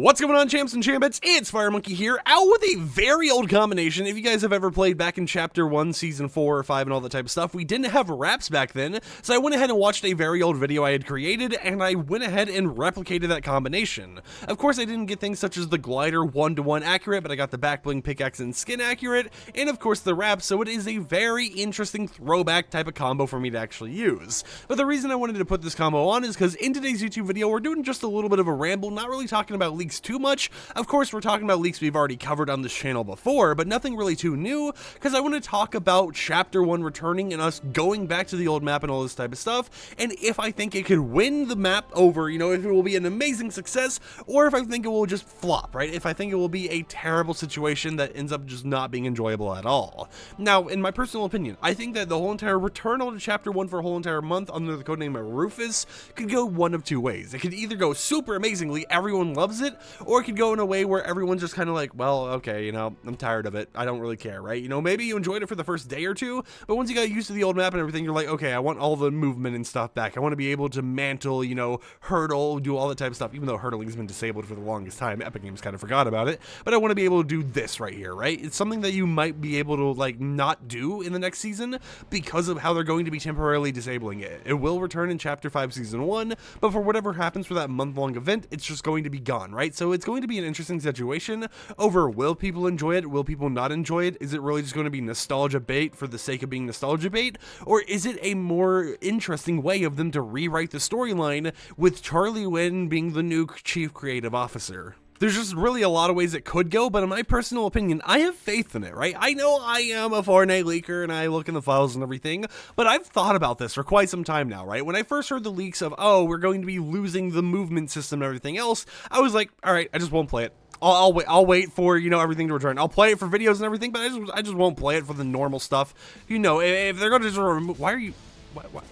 What's going on, champs and chambettes? It's FireMonkey here, out with a very old combination. If you guys have ever played back in Chapter 1, Season 4 or 5 and all that type of stuff, we didn't have wraps back then, so I went ahead and watched a very old video I had created, and I went ahead and replicated that combination. Of course, I didn't get things such as the glider 1-to-1 accurate, but I got the back bling pickaxe and skin accurate, and of course the wrap, so it is a very interesting throwback type of combo for me to actually use. But the reason I wanted to put this combo on is because in today's YouTube video, we're doing just a little bit of a ramble, not really talking about leaks too much. Of course, we're talking about leaks we've already covered on this channel before, but nothing really too new, because I want to talk about Chapter 1 returning and us going back to the old map and all this type of stuff, and if I think it could win the map over, you know, if it will be an amazing success, or if I think it will just flop, right? If I think it will be a terrible situation that ends up just not being enjoyable at all. Now, in my personal opinion, I think that the whole entire return to Chapter 1 for a whole entire month under the codename of Rufus could go one of two ways. It could either go super amazingly, everyone loves it, or it could go in a way where everyone's just kind of like, well, okay, you know, I'm tired of it. I don't really care, right? You know, maybe you enjoyed it for the first day or two, but once you got used to the old map and everything, you're like, okay, I want all the movement and stuff back. I want to be able to mantle, you know, hurdle, do all that type of stuff, even though hurdling's been disabled for the longest time. Epic Games kind of forgot about it, but I want to be able to do this right here, right? It's something that you might be able to, like, not do in the next season because of how they're going to be temporarily disabling it. It will return in Chapter 5 Season 1, but for whatever happens for that month-long event, it's just going to be gone, right? So it's going to be an interesting situation over, will people enjoy it? Will people not enjoy it? Is it really just going to be nostalgia bait for the sake of being nostalgia bait? Or is it a more interesting way of them to rewrite the storyline with Charlie Wynn being the new chief creative officer? There's just really a lot of ways it could go, but in my personal opinion, I have faith in it, right? I know I am a Fortnite leaker and I look in the files and everything, but I've thought about this for quite some time now, right? When I first heard the leaks of, oh, we're going to be losing the movement system and everything else, I was like, all right, I just won't play it. I'll wait for, you know, everything to return. I'll play it for videos and everything, but I just won't play it for the normal stuff. You know, if they're going to just remove, why are you,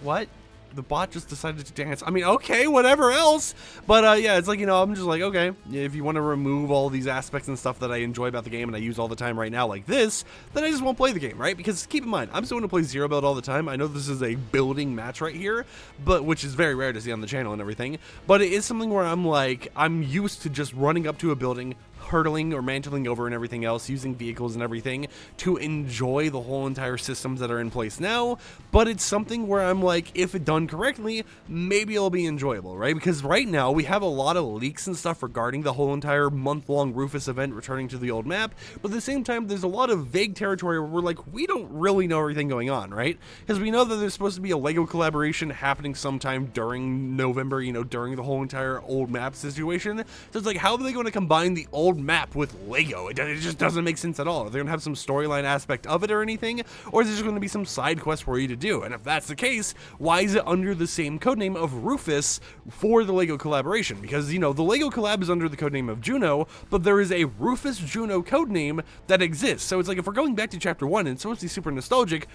what? The bot just decided to dance. I mean, okay, whatever else. But yeah, it's like, you know, I'm just like, okay, if you want to remove all these aspects and stuff that I enjoy about the game and I use all the time right now like this, then I just won't play the game, right? Because keep in mind, I'm still going to play zero build all the time. I know this is a building match right here, but which is very rare to see on the channel and everything. But it is something where I'm like, I'm used to just running up to a building, hurdling or mantling over and everything else, using vehicles and everything to enjoy the whole entire systems that are in place now. But it's something where I'm like, if it done correctly, maybe it'll be enjoyable, right? Because right now we have a lot of leaks and stuff regarding the whole entire month-long Rufus event returning to the old map, but at the same time there's a lot of vague territory where we're like, we don't really know everything going on, right? Because we know that there's supposed to be a LEGO collaboration happening sometime during November, you know, during the whole entire old map situation. So it's like, how are they going to combine the old map with Lego? It just doesn't make sense at all. Are they gonna have some storyline aspect of it or anything, or is it just going to be some side quest for you to do? And if that's the case, why is it under the same codename of Rufus for the Lego collaboration? Because, you know, the Lego collab is under the codename of Juno, but there is a Rufus Juno codename that exists. So it's like, if we're going back to Chapter 1 and it's supposed to be super nostalgic,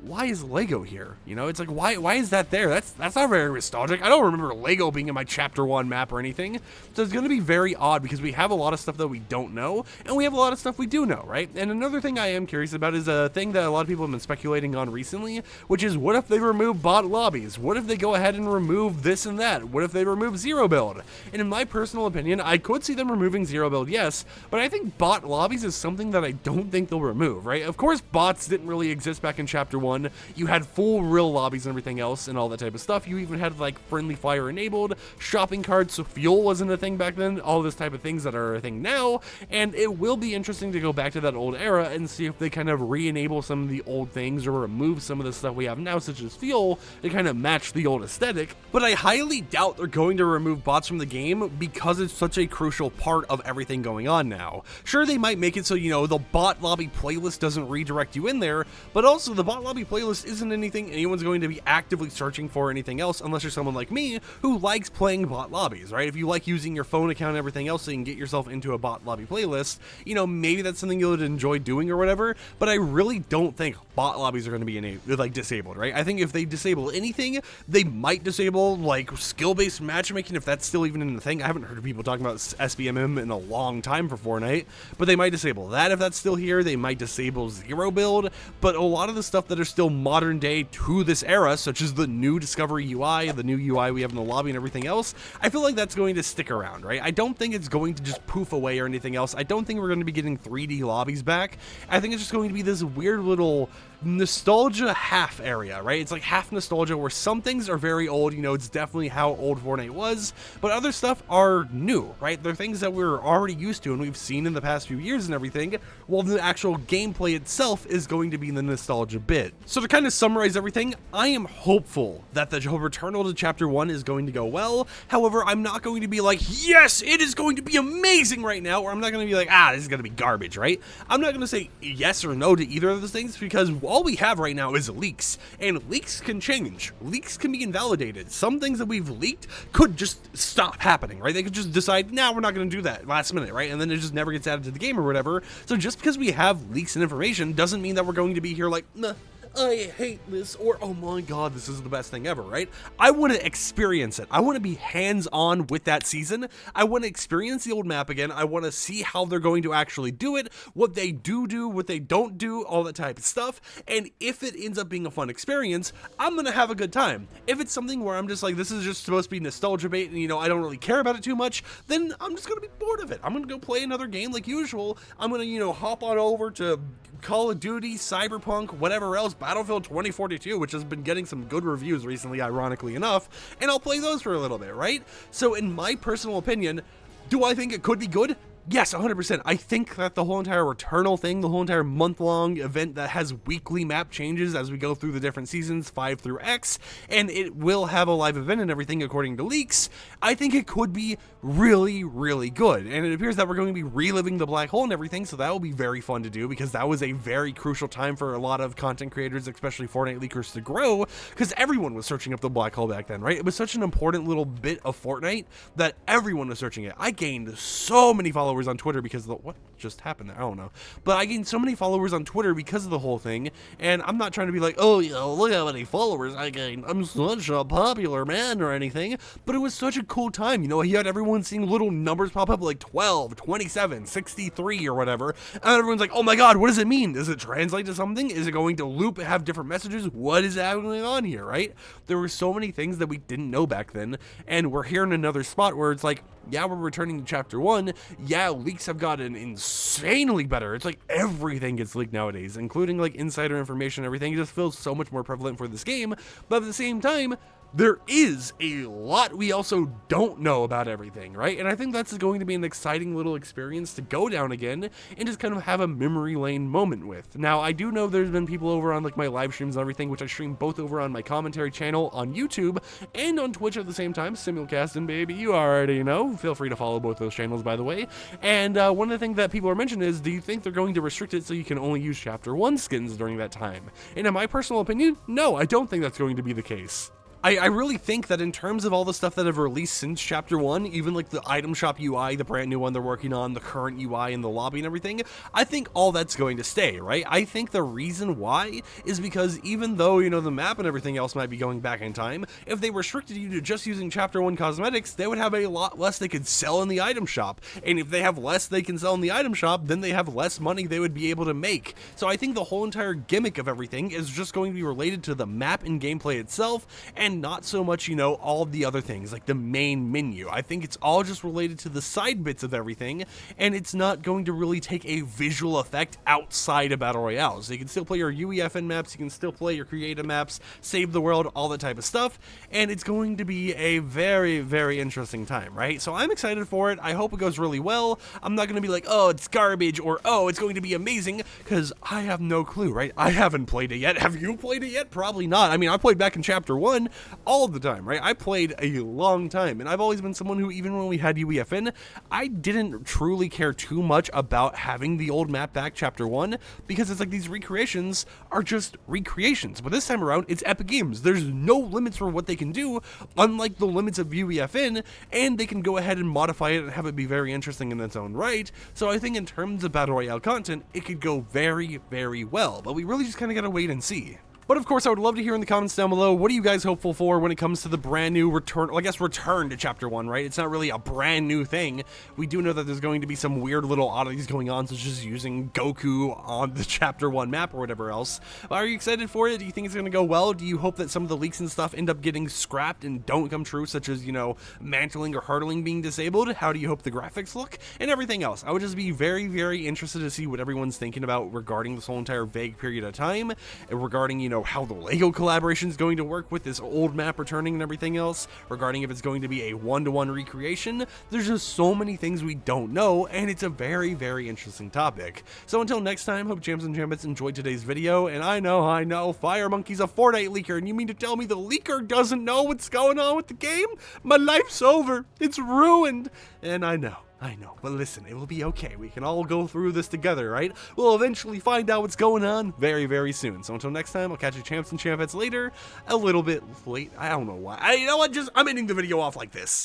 why is Lego here? You know, it's like, why is that there? That's not very nostalgic. I don't remember Lego being in my Chapter 1 map or anything. So it's going to be very odd because we have a lot of stuff that we don't know, and we have a lot of stuff we do know, right? And another thing I am curious about is a thing that a lot of people have been speculating on recently, which is, what if they remove bot lobbies? What if they go ahead and remove this and that? What if they remove zero build? And in my personal opinion, I could see them removing zero build, yes, but I think bot lobbies is something that I don't think they'll remove, right? Of course, bots didn't really exist back in Chapter 1. You had full real lobbies and everything else and all that type of stuff. You even had like friendly fire enabled, shopping carts, so fuel wasn't a thing back then, all this type of things that are a thing now. And it will be interesting to go back to that old era and see if they kind of re-enable some of the old things or remove some of the stuff we have now, such as fuel, to kind of match the old aesthetic. But I highly doubt they're going to remove bots from the game because it's such a crucial part of everything going on now. Sure, they might make it so, you know, the bot lobby playlist doesn't redirect you in there, but also the bot lobby playlist isn't anything anyone's going to be actively searching for or anything else, unless you're someone like me who likes playing bot lobbies, right? If you like using your phone account and everything else so you can get yourself into a bot lobby playlist, you know, maybe that's something you'll enjoy doing or whatever, but I really don't think bot lobbies are going to be disabled, right? I think if they disable anything, they might disable like skill-based matchmaking, if that's still even in the thing. I haven't heard of people talking about SBMM in a long time for Fortnite, but they might disable that if that's still here. They might disable zero build, but a lot of the stuff that is are still modern day to this era, such as the new Discovery UI, the new UI we have in the lobby and everything else, I feel like that's going to stick around, right? I don't think it's going to just poof away or anything else. I don't think we're going to be getting 3D lobbies back. I think it's just going to be this weird little nostalgia half area, right? It's like half nostalgia where some things are very old, you know, it's definitely how old Fortnite was, but other stuff are new, right? They're things that we're already used to and we've seen in the past few years and everything, while the actual gameplay itself is going to be the nostalgia bit. So to kind of summarize everything, I am hopeful that the return to Chapter 1 is going to go well. However, I'm not going to be like, yes, it is going to be amazing right now, or I'm not going to be like, this is going to be garbage, right? I'm not going to say yes or no to either of those things, because all we have right now is leaks, and leaks can change. Leaks can be invalidated. Some things that we've leaked could just stop happening, right? They could just decide, nah, we're not going to do that last minute, right? And then it just never gets added to the game or whatever. So just because we have leaks and information doesn't mean that we're going to be here like, nah, I hate this, or oh my god, this is the best thing ever, right? I want to experience it. I want to be hands-on with that season. I want to experience the old map again. I want to see how they're going to actually do it, what they do, what they don't do, all that type of stuff. And if it ends up being a fun experience, I'm going to have a good time. If it's something where I'm just like, this is just supposed to be nostalgia bait and, you know, I don't really care about it too much, then I'm just going to be bored of it. I'm going to go play another game like usual. I'm going to, you know, hop on over to Call of Duty, Cyberpunk, whatever else, Battlefield 2042, which has been getting some good reviews recently, ironically enough, and I'll play those for a little bit, right? So in my personal opinion, do I think it could be good? Yes, 100%. I think that the whole entire Returnal thing, the whole entire month-long event that has weekly map changes as we go through the different seasons, 5 through X, and it will have a live event and everything according to leaks, I think it could be really, really good. And it appears that we're going to be reliving the black hole and everything, so that will be very fun to do, because that was a very crucial time for a lot of content creators, especially Fortnite leakers, to grow, because everyone was searching up the black hole back then, right? It was such an important little bit of Fortnite that everyone was searching it. I gained so many followers on Twitter because of the, what just happened there? I don't know, but I gained so many followers on Twitter because of the whole thing, and I'm not trying to be like, oh, you know, look how many followers I gained, I'm such a popular man or anything, but it was such a cool time, you know. He had everyone seeing little numbers pop up like 12, 27, 63 or whatever, and everyone's like, oh my god, what does it mean? Does it translate to something? Is it going to loop, have different messages? What is going on here, right? There were so many things that we didn't know back then, and we're here in another spot where it's like, yeah, we're returning to Chapter 1, yeah, leaks have gotten insanely better. It's like everything gets leaked nowadays, including like insider information, everything. It just feels so much more prevalent for this game, but at the same time, there is a lot we also don't know about everything, right? And I think that's going to be an exciting little experience to go down again and just kind of have a memory lane moment with. Now, I do know there's been people over on like my live streams and everything, which I stream both over on my commentary channel on YouTube and on Twitch at the same time, simulcasting, baby, you already know. Feel free to follow both those channels, by the way. And one of the things that people are mentioning is, do you think they're going to restrict it so you can only use Chapter 1 skins during that time? And in my personal opinion, no, I don't think that's going to be the case. I really think that in terms of all the stuff that have released since Chapter 1, even like the item shop UI, the brand new one they're working on, the current UI and the lobby and everything, I think all that's going to stay, right? I think the reason why is because even though, you know, the map and everything else might be going back in time, if they restricted you to just using Chapter 1 cosmetics, they would have a lot less they could sell in the item shop. And if they have less they can sell in the item shop, then they have less money they would be able to make. So I think the whole entire gimmick of everything is just going to be related to the map and gameplay itself, and not so much, you know, all the other things like the main menu. I think it's all just related to the side bits of everything, and it's not going to really take a visual effect outside of Battle Royale. So you can still play your UEFN maps, you can still play your creative maps, save the world, all that type of stuff, and it's going to be a very, very interesting time, right? So I'm excited for it. I hope it goes really well. I'm not going to be like, oh, it's garbage, or oh, it's going to be amazing, because I have no clue, right? I haven't played it yet. Have you played it yet? Probably not. I mean, I played back in Chapter 1 all the time, right? I played a long time, and I've always been someone who, even when we had UEFN, I didn't truly care too much about having the old map back Chapter 1, because it's like these recreations are just recreations. But this time around, it's Epic Games. There's no limits for what they can do, unlike the limits of UEFN, and they can go ahead and modify it and have it be very interesting in its own right. So I think in terms of Battle Royale content, it could go very, very well, but we really just kind of gotta wait and see. But of course, I would love to hear in the comments down below, what are you guys hopeful for when it comes to the brand new return, well, I guess return to Chapter 1, right? It's not really a brand new thing. We do know that there's going to be some weird little oddities going on, such as using Goku on the Chapter 1 map or whatever else. Are you excited for it? Do you think it's going to go well? Do you hope that some of the leaks and stuff end up getting scrapped and don't come true, such as, you know, mantling or hurdling being disabled? How do you hope the graphics look? And everything else. I would just be very, very interested to see what everyone's thinking about regarding this whole entire vague period of time, and regarding, you know, how the LEGO collaboration is going to work with this old map returning and everything else, regarding if it's going to be a one-to-one recreation. There's just so many things we don't know, and it's a very, very interesting topic. So until next time, hope Jams and Jambits enjoyed today's video, and I know, FireMonkey's a Fortnite leaker, and you mean to tell me the leaker doesn't know what's going on with the game? My life's over. It's ruined. And I know, but listen, it will be okay. We can all go through this together, right? We'll eventually find out what's going on very, very soon. So until next time, I'll catch you champs and champettes later. A little bit late. I don't know why. You know what? I'm ending the video off like this.